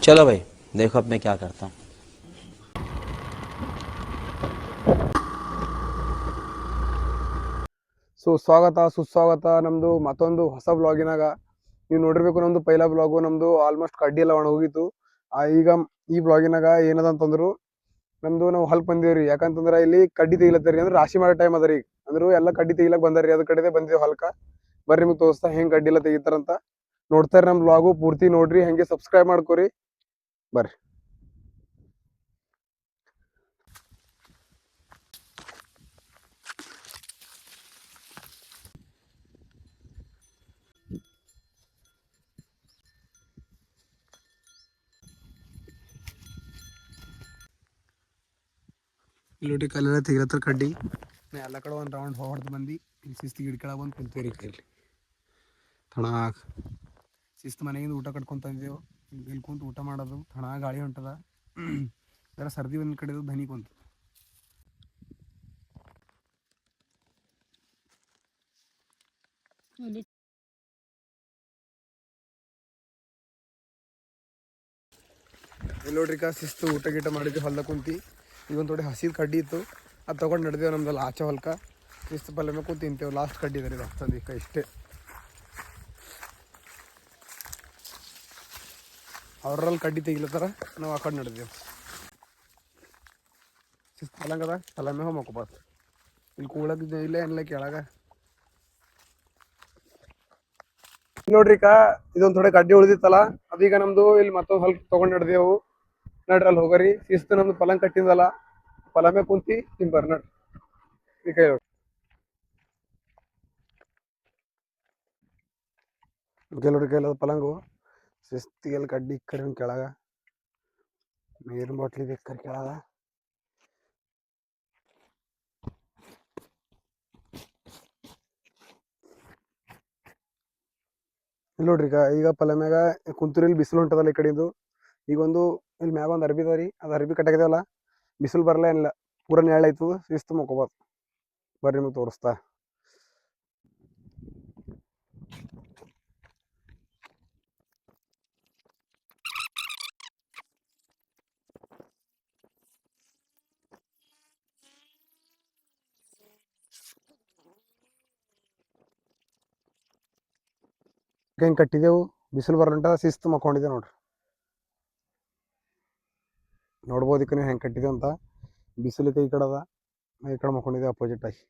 चलो भाई, देखो अब मैं क्या करता हूँ. ಸ್ವಾಗತ ಸುಸ್ವಾಗತ ನಮ್ದು ಮತ್ತೊಂದು ಹೊಸ ಬ್ಲಾಗಿನಾಗ. ನೀವು ನೋಡಿರ್ಬೇಕು, ನಮ್ದು ಪೈಲ ಬ್ಲಾಗು ನಮ್ದು ಆಲ್ಮೋಸ್ಟ್ ಕಡ್ಡಿ ಎಲ್ಲ ಒಣ ಹೋಗಿತ್ತು. ಈಗ ಈ ಬ್ಲಾಗಿನಾಗ ಏನದ ಅಂತಂದ್ರು, ನಾವು ಹೊಲಕ್ ಬಂದಿವ್ರಿ. ಯಾಕಂತಂದ್ರ ಇಲ್ಲಿ ಕಡ್ಡಿ ತೆಗಿಲತ್ತರಿ, ಅಂದ್ರೆ ರಾಶಿ ಮಾಡೋ ಟೈಮ್ ಅದರಿ. ಅಂದ್ರು ಎಲ್ಲ ಕಡ್ಡಿ ತೆಗಿಲಕ್ ಬಂದಾರಿ, ಅದ್ ಕಡೆ ಬಂದಿದ್ದೇವೆ ಹೊಲಕ್ಕ. ಬರ್ರಿ ನಿಮ್ಗೆ ತೋರಿಸ್ತಾ ಹೆಂಗ್ ಕಡ್ಡಿ ಎಲ್ಲ ತೆಗಿತಾರಂತ. ನೋಡ್ತಾರ ನಮ್ ಬ್ಲಾಗು ಪೂರ್ತಿ ನೋಡ್ರಿ, ಹಂಗೆ ಸಬ್ಸ್ಕ್ರೈಬ್ ಮಾಡ್ಕೋರಿ. ಬರ್ರಿ. ಇಲ್ಲಿ ಕಲ್ಲೆಲ್ಲ ತೆಗಿಲತ್ತಾರ ಕಡ್ಡಿ. ಎಲ್ಲ ಕಡೆ ಒಂದು ರೌಂಡ್ ಹೊಡೆದು ಬಂದು ಇಲ್ಲಿ ಶಿಸ್ತು ಗಿಡ ಕೆಳಗೆ ಬಂದು ಕುಂತೀರಿ. ಇಲ್ಲಿ ತಣಾಗ ಶಿಸ್ತು ಮನೆಯಿಂದ ಊಟ ಕಟ್ಕೊಂತಂದೇವು. ಇಲ್ಲಿ ಕುಂತು ಊಟ ಮಾಡೋದು, ತಣ ಗಾಳಿ ಹೊಂಟದ. ಜರ ಸರ್ದಿ ಒಂದು ಕಡೆದು ಧನಿ ಕುಂತು. ಇಲ್ಲಿ ನೋಡ್ರಿ ಶಿಸ್ತು ಊಟ ಗೀಟ ಮಾಡಿದ್ವಿ ಹೊಲ್ದ ಕುಂತಿ. ಈಗ ಒಂದು ಥೋಡೆ ಹಸಿದ ಕಡ್ಡಿ ಇತ್ತು, ಅದು ತೊಗೊಂಡು ನಡೆದೇವು ನಮ್ದಲ್ಲ ಆಚೆ ಹೊಲ್ಕ. ಶಿಸ್ತು ಪಲ್ಯ ಮೇಲೆ ಕೂತು ತಿಂತೇವೆ. ಲಾಸ್ಟ್ ಕಡ್ಡಿ ಇದೆ ಇದು ತಂದು ಈಗ ಇಷ್ಟೇ. ಅವ್ರಲ್ಲಿ ಕಡ್ಡಿ ತೆಗಿಲತ್ತಾರ, ನಾವು ಆ ಕಡೆ ನಡೆದೇವು. ಶಿಸ್ತು ಪಲಂಗದ ತಲೆ ಮೇಲೆ ಮಕ್ಕೋಬಾರ್ದು. ಇಲ್ಲಿ ಕೂಳಕ್ಕೆ ಇಲ್ಲೇ ಏನಿಲ್ಲ ಕೆಳಗ. ನೋಡ್ರಿ ಇದೊಂದು ಥೋಡೆ ಕಡ್ಡಿ ಉಳಿದಿತ್ತಲ್ಲ, ಅದೀಗ ನಮ್ದು ಇಲ್ಲಿ ಮತ್ತೊಂದು ಹೊಲ್ಕ್ ತೊಗೊಂಡು ನಡೆದೇವು. ನಡ್ರಿ ಅಲ್ಲಿ ಹೋಗರಿ. ಶಿಸ್ತು ನಮ್ದು ಪಲಂಗ್ ಕಟ್ಟಿಂದಲ್ಲ, ಪಲ ಮೇಲೆ ಕುಂತಿ ತಿಂಬರ್ ನಡ್ರಿ. ಈ ಕೈ ನೋಡ್ರಿ, ನೋಡ್ರಿ ಕೈಲದ ಪಲಂಗು. ಶಿಸ್ತಿಗೆಲ್ಲ ಕಡ್ಡಿ ಈ ಕಡೆ ಕೆಳಗ, ನೀರಿನ ಬಾಟ್ಲಿ ಬೇಕಾರೆ ಕೆಳಗ. ಇಲ್ಲಿ ನೋಡ್ರಿ ಈಗ ಪಲ ಮ್ಯಾಗ ಕುಂತೂರಲ್ಲಿ ಬಿಸಿಲು ಹೊಂಟದಲ್ಲ ಈ ಕಡೆದು. ಈಗ ಒಂದು ಇಲ್ಲಿ ಮ್ಯಾಗ ಒಂದು ಅರ್ಬಿ ಅದ ರೀ, ಅದು ಅರ್ಬಿ ಕಟ್ಟಾಕಿದೇವಲ್ಲ, ಬಿಸಿಲು ಬರಲ್ಲ ಏನಿಲ್ಲ, ಪೂರ ನೆರಳಾಯ್ತು. ಶಿಸ್ತು ಮಕ್ಕೋಬಾರ್ದು. ಬರ್ರಿ ನಿಮ್ಗೆ ತೋರಿಸ್ತಾ. ಹೆಂಗೆ ಕಟ್ಟಿದೆವು, ಬಿಸಿಲು ಬರಲಂಟ ಶಿಸ್ತು ಮಕ್ಕೊಂಡಿದ್ದೆ ನೋಡ್ರಿ. ನೋಡ್ಬೋದು ನೀವು ಹೆಂಗೆ ಕಟ್ಟಿದೆವು ಅಂತ. ಬಿಸಿಲು ಈ ಕಡೆ ಅದ, ಈ ಕಡೆ ಮಕ್ಕೊಂಡಿದ್ದೆ ಅಪೋಸಿಟ್ ಆಗಿ.